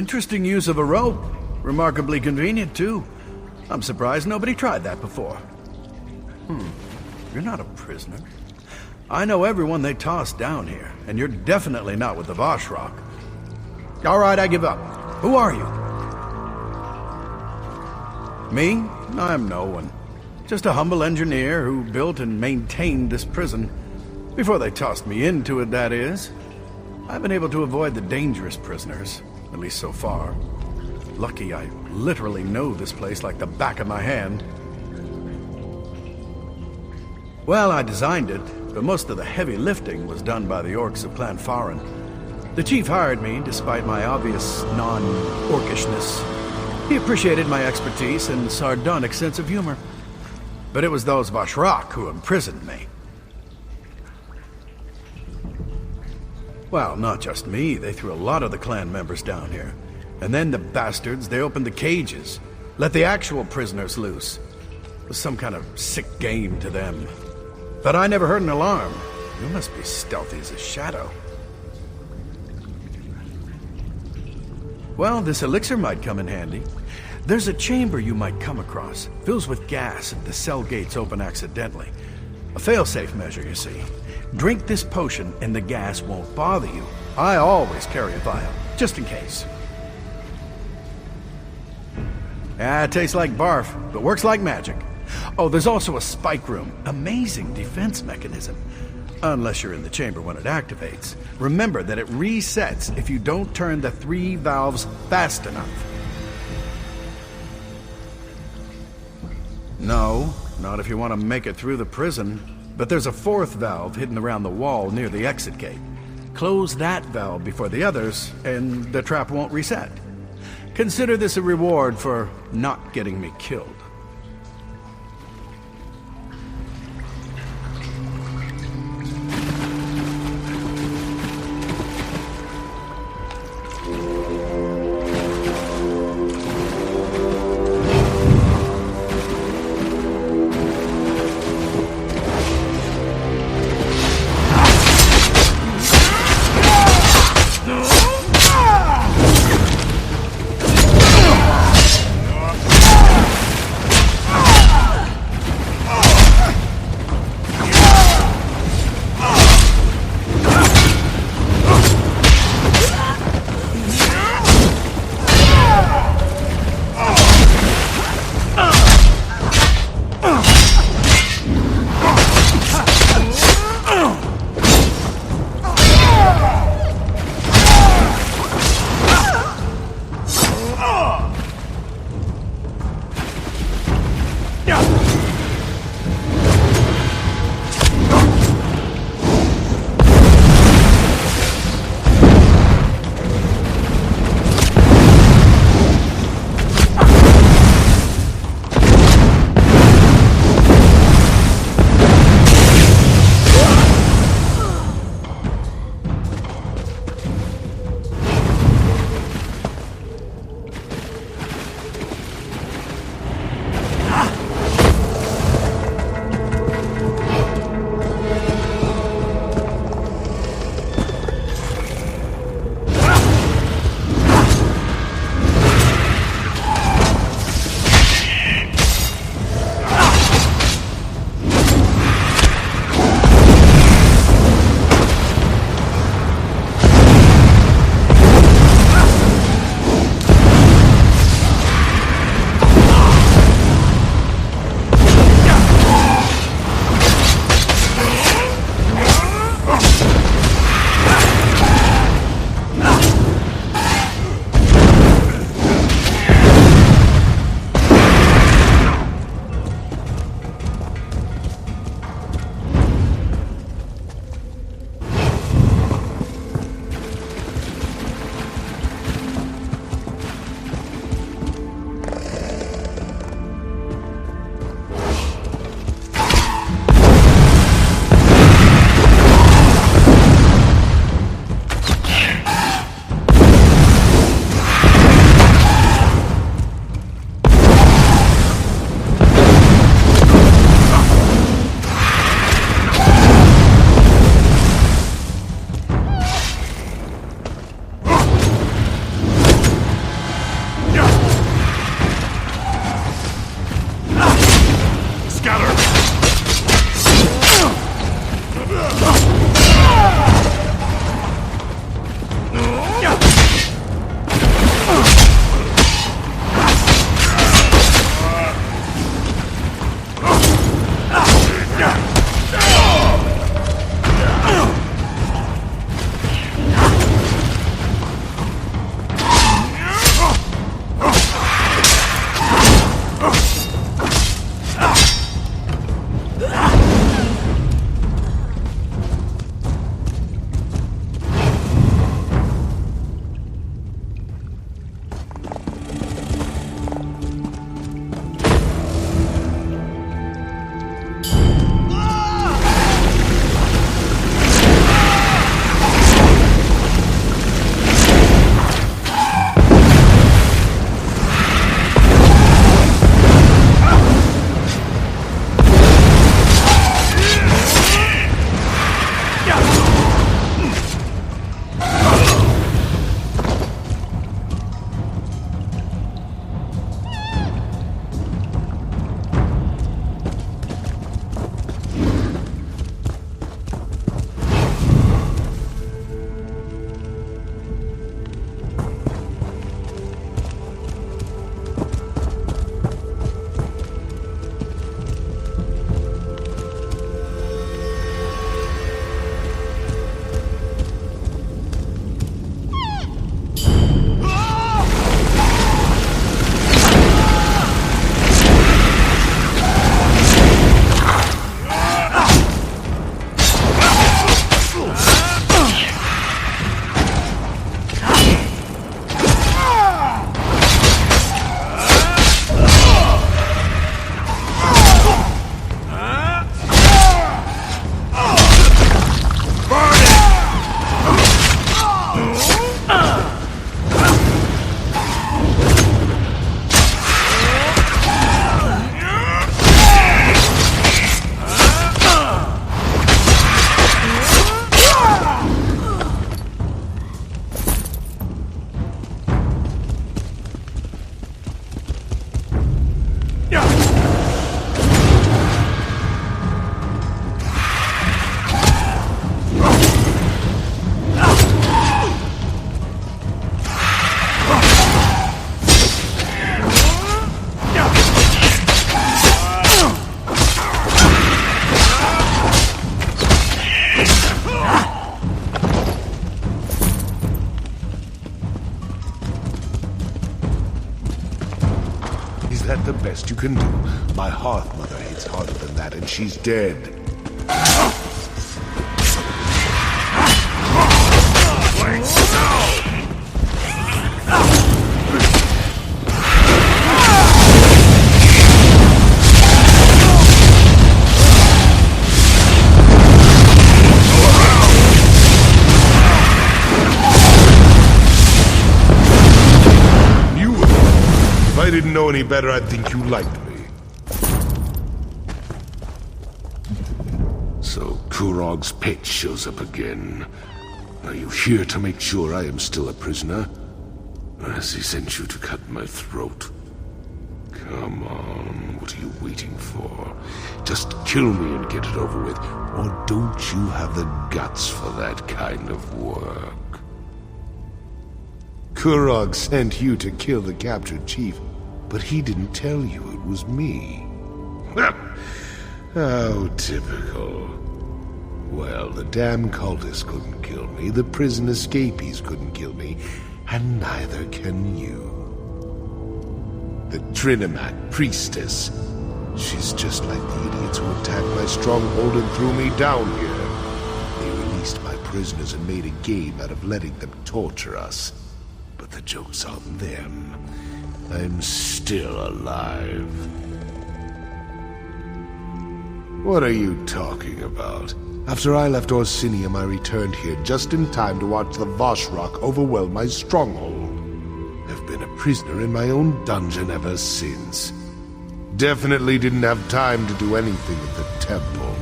Interesting use of a rope. Remarkably convenient, too. I'm surprised nobody tried that before. You're not a prisoner. I know everyone they tossed down here, and you're definitely not with the Vashrock. All right, I give up. Who are you? Me? I'm no one. Just a humble engineer who built and maintained this prison. Before they tossed me into it, that is. I've been able to avoid the dangerous prisoners, at least so far. Lucky I literally know this place like the back of my hand. Well, I designed it, but most of the heavy lifting was done by the orcs of Clan Farin. The chief hired me despite my obvious non-orcishness. He appreciated my expertise and sardonic sense of humor. But it was those Vashrock who imprisoned me. Well, not just me. They threw a lot of the clan members down here. And then the bastards, they opened the cages. Let the actual prisoners loose. It was some kind of sick game to them. But I never heard an alarm. You must be stealthy as a shadow. Well, this elixir might come in handy. There's a chamber you might come across. Fills with gas if the cell gates open accidentally. A fail-safe measure, you see. Drink this potion and the gas won't bother you. I always carry a vial, just in case. It tastes like barf, but works like magic. Oh, there's also a spike room. Amazing defense mechanism. Unless you're in the chamber when it activates. Remember that it resets if you don't turn the 3 valves fast enough. No, not if you want to make it through the prison. But there's a 4th valve hidden around the wall near the exit gate. Close that valve before the others, and the trap won't reset. Consider this a reward for not getting me killed. can do. My hearth mother hits harder than that, and she's dead. If I didn't know any better, I'd think you liked me. So Kurog's pet shows up again. Are you here to make sure I am still a prisoner? Or has he sent you to cut my throat? Come on, what are you waiting for? Just kill me and get it over with. Or don't you have the guts for that kind of work? Kurog sent you to kill the captured chief, but he didn't tell you it was me. How typical. Well, the damn cultists couldn't kill me, the prison escapees couldn't kill me, and neither can you. The Trinimac priestess. She's just like the idiots who attacked my stronghold and threw me down here. They released my prisoners and made a game out of letting them torture us. But the joke's on them. I'm still alive. What are you talking about? After I left Orsinium, I returned here just in time to watch the Voshrock overwhelm my stronghold. I've been a prisoner in my own dungeon ever since. Definitely didn't have time to do anything at the temple.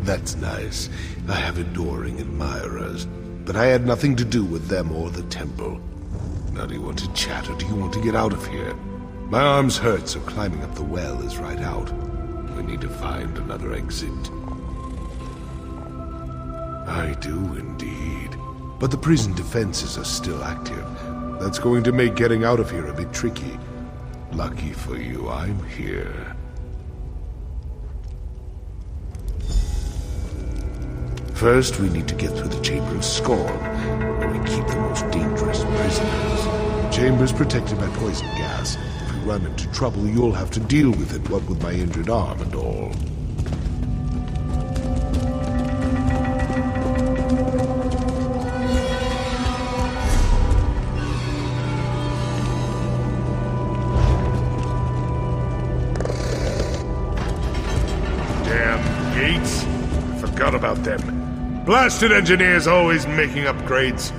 That's nice. I have adoring admirers, but I had nothing to do with them or the temple. Now do you want to chat or do you want to get out of here? My arms hurt, so climbing up the well is right out. We need to find another exit. I do indeed. But the prison defenses are still active. That's going to make getting out of here a bit tricky. Lucky for you, I'm here. First, we need to get through the Chamber of Scorn, where we keep the most dangerous prisoners. The chamber's protected by poison gas. If we run into trouble, you'll have to deal with it, what with my injured arm and all. Damn gates! I forgot about them. Blasted engineers always making upgrades.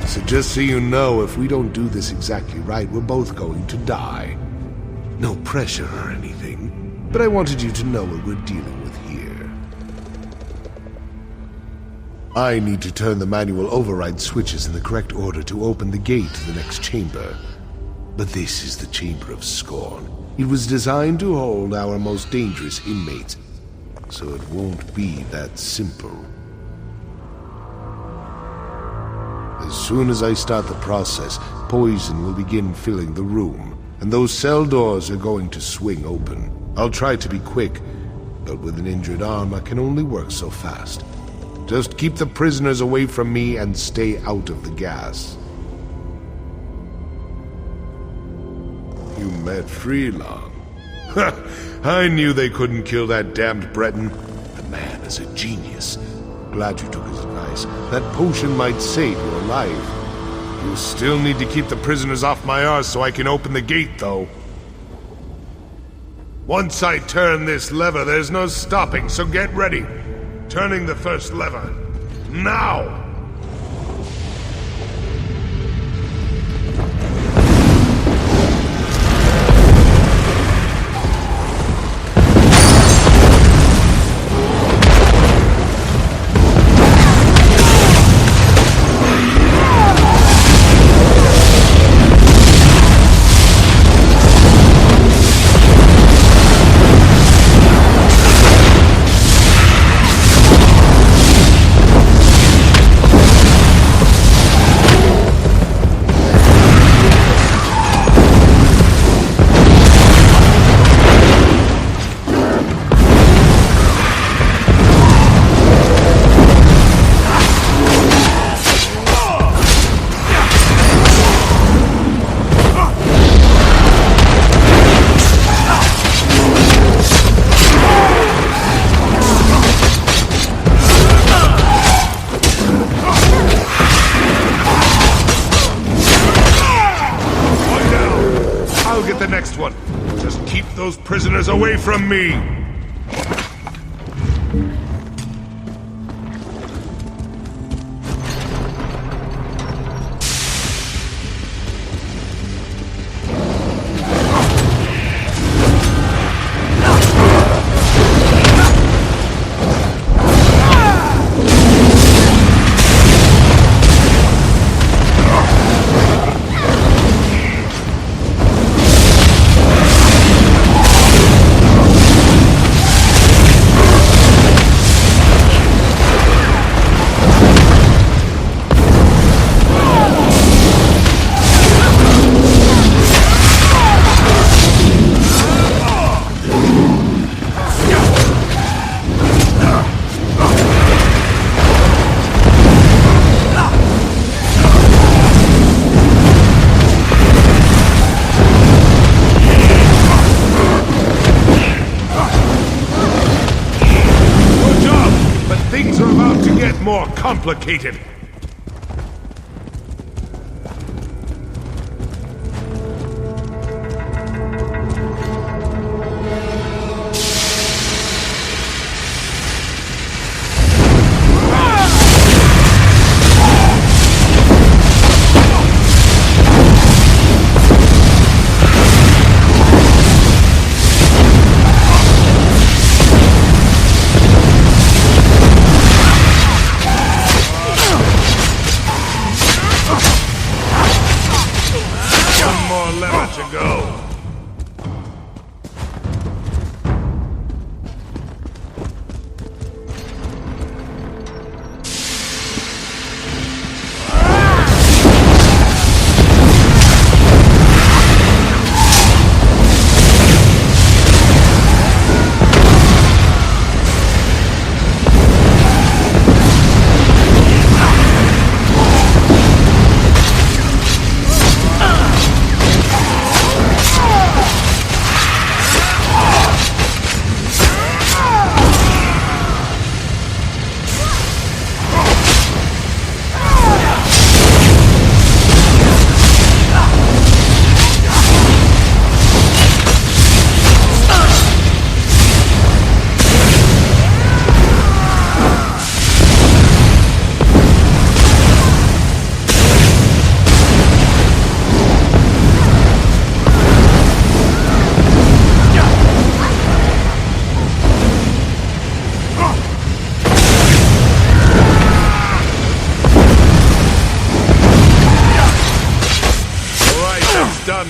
So just so you know, if we don't do this exactly right, we're both going to die. No pressure or anything, but I wanted you to know what we're dealing with here. I need to turn the manual override switches in the correct order to open the gate to the next chamber. But this is the Chamber of Scorn. It was designed to hold our most dangerous inmates, so it won't be that simple. As soon as I start the process, poison will begin filling the room, and those cell doors are going to swing open. I'll try to be quick, but with an injured arm, I can only work so fast. Just keep the prisoners away from me and stay out of the gas. You met Freelong. I knew they couldn't kill that damned Breton. The man is a genius. Glad you took his advice. That potion might save your life. You still need to keep the prisoners off my arse so I can open the gate, though. Once I turn this lever, there's no stopping, so get ready. Turning the first lever. Now! one. Just keep those prisoners away from me! More complicated.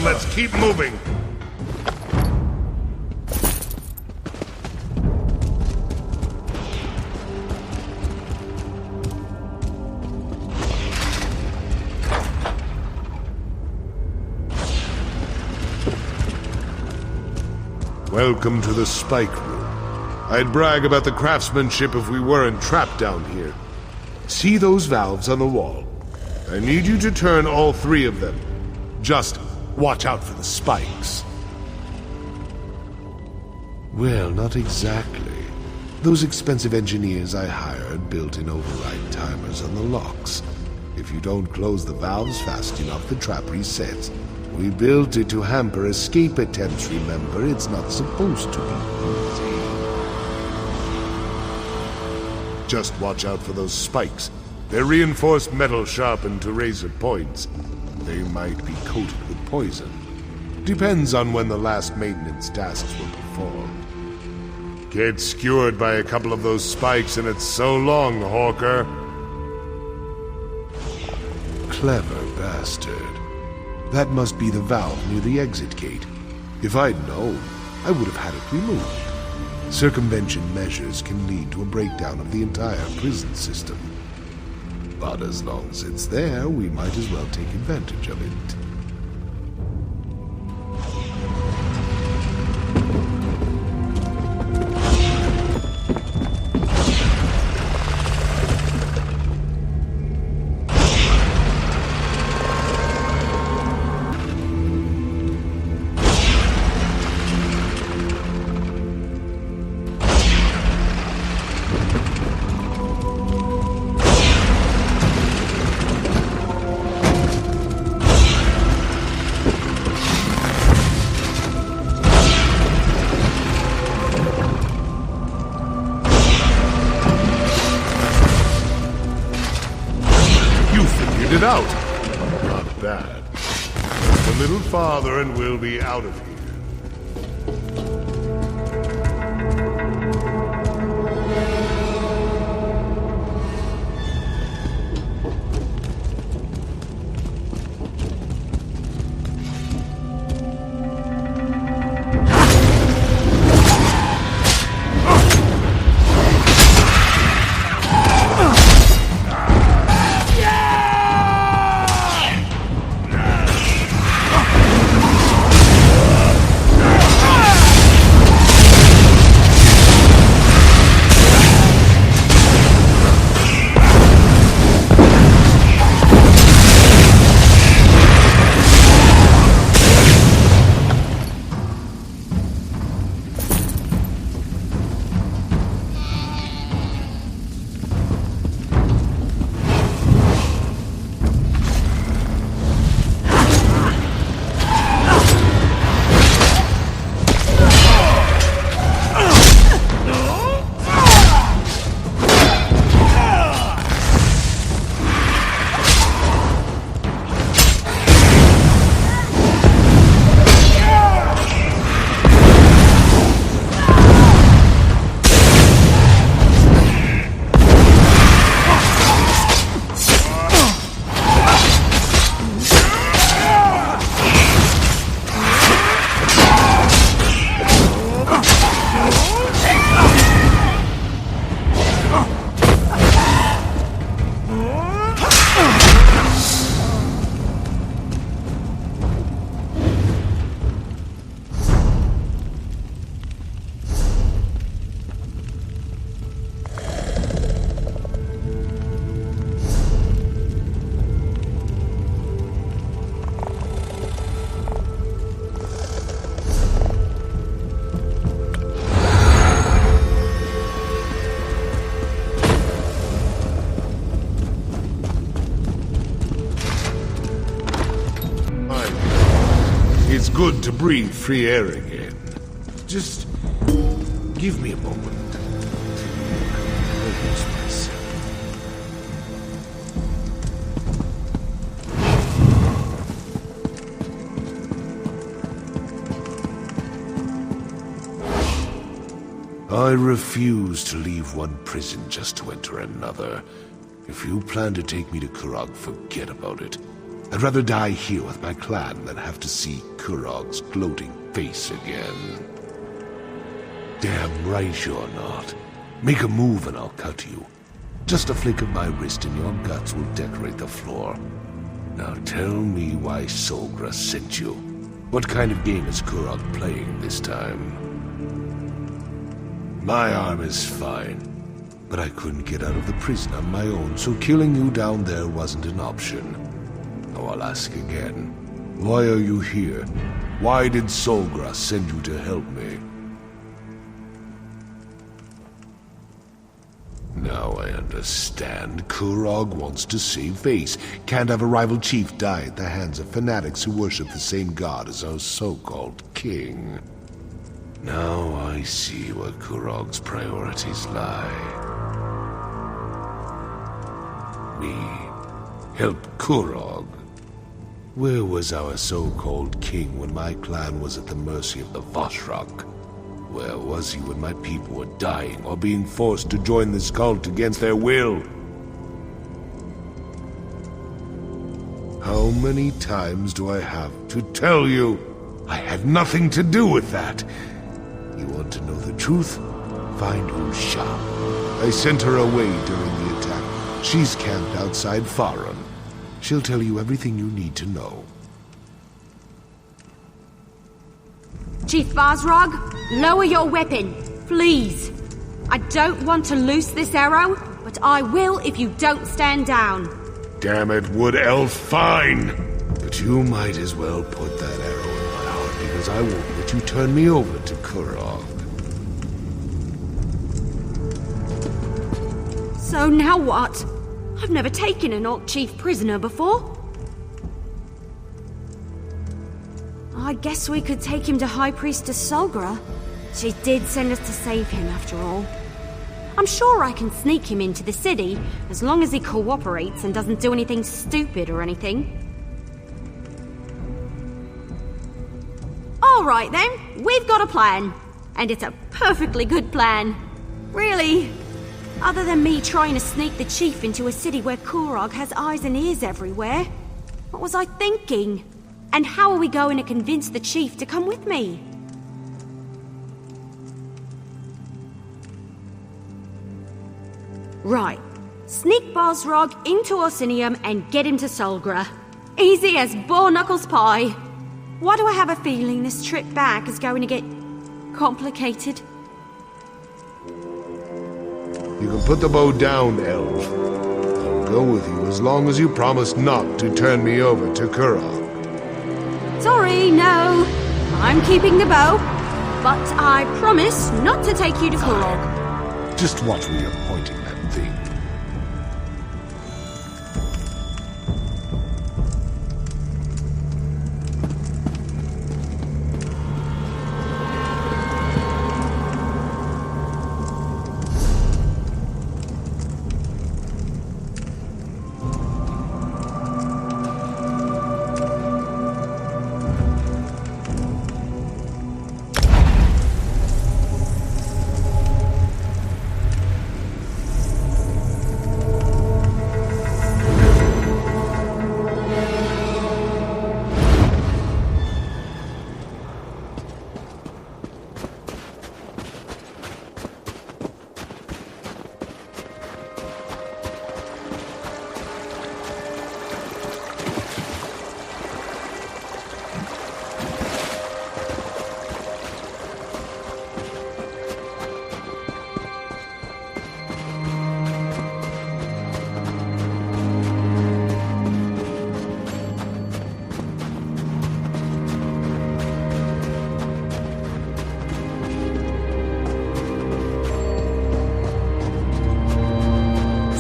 Let's keep moving. Welcome to the Spike Room. I'd brag about the craftsmanship if we weren't trapped down here. See those valves on the wall? I need you to turn all 3 of them. Just watch out for the spikes. Well, not exactly. Those expensive engineers I hired built in override timers on the locks. If you don't close the valves fast enough, the trap resets. We built it to hamper escape attempts, remember? It's not supposed to be easy. Just watch out for those spikes. They're reinforced metal sharpened to razor points. They might be coated with poison. Depends on when the last maintenance tasks were performed. Get skewered by a couple of those spikes and it's so long, Hawker. Clever bastard. That must be the valve near the exit gate. If I'd known, I would have had it removed. Circumvention measures can lead to a breakdown of the entire prison system. But as long as it's there, we might as well take advantage of it. out. Not bad. Just a little farther and we'll be out of here. It's good to breathe free air again. Just give me a moment to introduce myself. I refuse to leave one prison just to enter another. If you plan to take me to Kurog, forget about it. I'd rather die here with my clan than have to see Kurog's gloating face again. Damn right you're not. Make a move and I'll cut you. Just a flick of my wrist and your guts will decorate the floor. Now tell me why Solgra sent you. What kind of game is Kurog playing this time? My arm is fine, but I couldn't get out of the prison on my own, so killing you down there wasn't an option. Now I'll ask again. Why are you here? Why did Solgra send you to help me? Now I understand. Kurog wants to save face. Can't have a rival chief die at the hands of fanatics who worship the same god as our so-called king. Now I see where Kurog's priorities lie. Me. Help Kurog. Where was our so-called king when my clan was at the mercy of the Vashrak? Where was he when my people were dying or being forced to join this cult against their will? How many times do I have to tell you? I had nothing to do with that. You want to know the truth? Find Usha. I sent her away during the attack. She's camped outside Faron. She'll tell you everything you need to know. Chief Vazrog, lower your weapon, please. I don't want to loose this arrow, but I will if you don't stand down. Damn it, Wood Elf, fine! But you might as well put that arrow in my heart, because I won't let you turn me over to Kurog. So now what? I've never taken an Orc Chief prisoner before. I guess we could take him to High Priestess Solgra. She did send us to save him, after all. I'm sure I can sneak him into the city, as long as he cooperates and doesn't do anything stupid or anything. All right then, we've got a plan. And it's a perfectly good plan. Really. Other than me trying to sneak the chief into a city where Kurog has eyes and ears everywhere. What was I thinking? And how are we going to convince the chief to come with me? Right. Sneak Bosrog into Orsinium and get him to Solgra. Easy as bore knuckles pie. Why do I have a feeling this trip back is going to get complicated? You can put the bow down, elf. I'll go with you as long as you promise not to turn me over to Kurog. Sorry, no. I'm keeping the bow. But I promise not to take you to Kurog. Just watch where you're pointing that thing.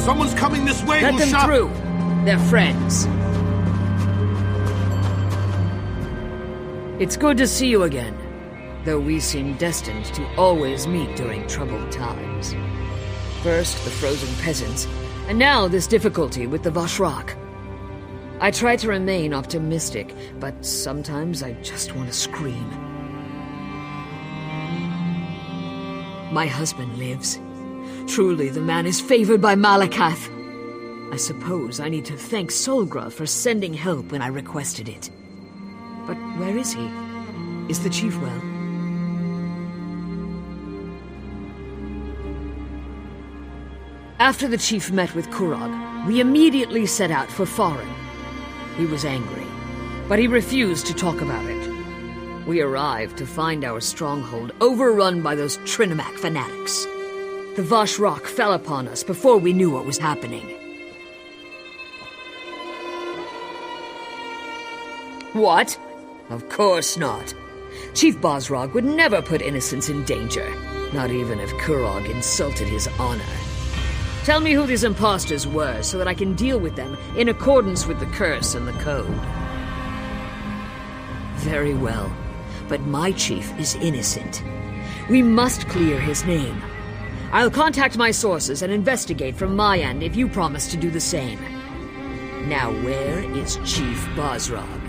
Someone's coming this way. Let them through. They're friends. It's good to see you again, though we seem destined to always meet during troubled times. First, the frozen peasants, and now this difficulty with the Vashrak. I try to remain optimistic, but sometimes I just want to scream. My husband lives. Truly, the man is favored by Malakath. I suppose I need to thank Solgra for sending help when I requested it. But where is he? Is the chief well? After the chief met with Kurog, we immediately set out for Farin. He was angry, but he refused to talk about it. We arrived to find our stronghold overrun by those Trinimac fanatics. The Vashrak fell upon us before we knew what was happening. What? Of course not. Chief Bosrog would never put innocents in danger, not even if Kurog insulted his honor. Tell me who these imposters were so that I can deal with them in accordance with the curse and the code. Very well, but my chief is innocent. We must clear his name. I'll contact my sources and investigate from my end if you promise to do the same. Now where is Chief Bosrog?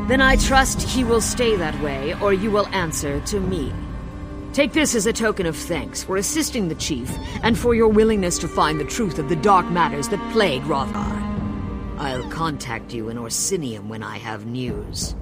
Then I trust he will stay that way, or you will answer to me. Take this as a token of thanks for assisting the chief, and for your willingness to find the truth of the dark matters that plague Rothar. I'll contact you in Orsinium when I have news.